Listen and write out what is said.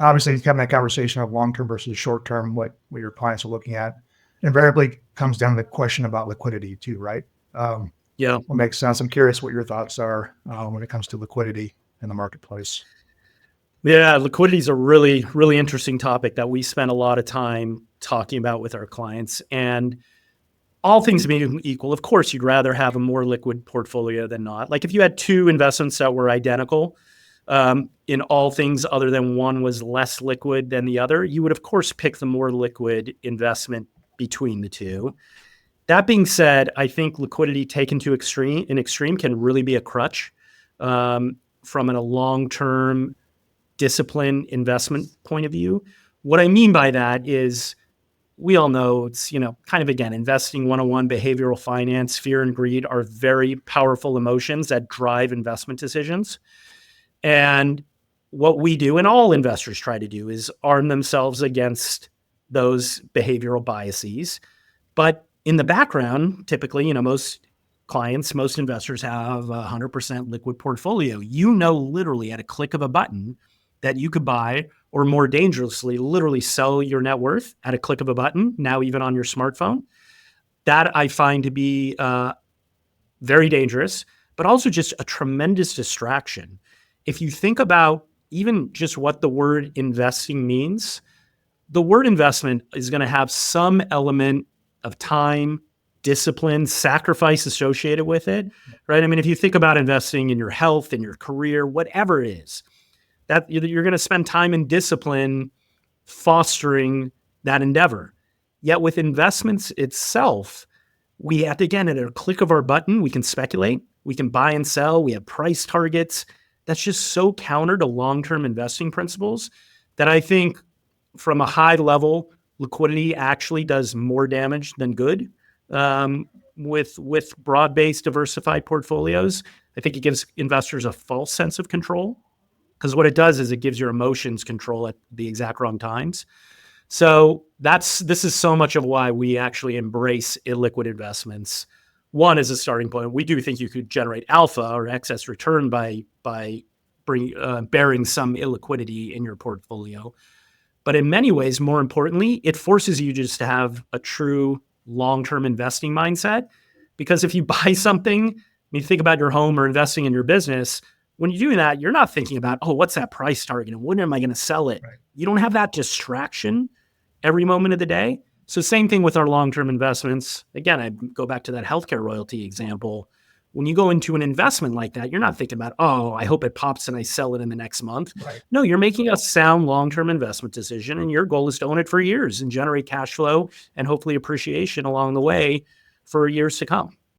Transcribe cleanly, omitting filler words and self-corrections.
obviously having that conversation of long-term versus short-term, what your clients are looking at, invariably comes down to the question about liquidity too, right? Yeah. What makes sense. I'm curious what your thoughts are when it comes to liquidity in the marketplace. Yeah, liquidity is a really, really interesting topic that we spend a lot of time talking about with our clients. And all things being equal, of course, you'd rather have a more liquid portfolio than not. Like if you had two investments that were identical in all things other than one was less liquid than the other, you would, of course, pick the more liquid investment between the two. That being said, I think liquidity taken to an extreme can really be a crutch from a long-term discipline investment point of view. What I mean by that is we all know it's, kind of again, investing 101, behavioral finance, fear and greed are very powerful emotions that drive investment decisions. And what we do and all investors try to do is arm themselves against those behavioral biases. But in the background, typically, most clients, most investors have a 100% liquid portfolio. Literally at a click of a button that you could buy, or more dangerously, literally sell your net worth at a click of a button, now even on your smartphone. That I find to be very dangerous, but also just a tremendous distraction. If you think about even just what the word investing means, the word investment is going to have some element of time, discipline, sacrifice associated with it, right? I mean, if you think about investing in your health, in your career, whatever it is, that you're going to spend time and discipline fostering that endeavor. Yet with investments itself, we have to, again, at a click of our button, we can speculate, we can buy and sell, we have price targets. That's just so counter to long-term investing principles that I think from a high level, liquidity actually does more damage than good with broad-based diversified portfolios. I think it gives investors a false sense of control because what it does is it gives your emotions control at the exact wrong times. So this is so much of why we actually embrace illiquid investments. One is a starting point. We do think you could generate alpha or excess return by bearing some illiquidity in your portfolio. But in many ways, more importantly, it forces you just to have a true long-term investing mindset. Because if you buy something, you think about your home or investing in your business, when you're doing that, you're not thinking about, what's that price target and when am I going to sell it? Right. You don't have that distraction every moment of the day. So same thing with our long-term investments. Again, I go back to that healthcare royalty example. When you go into an investment like that, you're not thinking about, I hope it pops and I sell it in the next month. Right. No, you're making a sound long-term investment decision, and your goal is to own it for years and generate cash flow and hopefully appreciation along the way for years to come.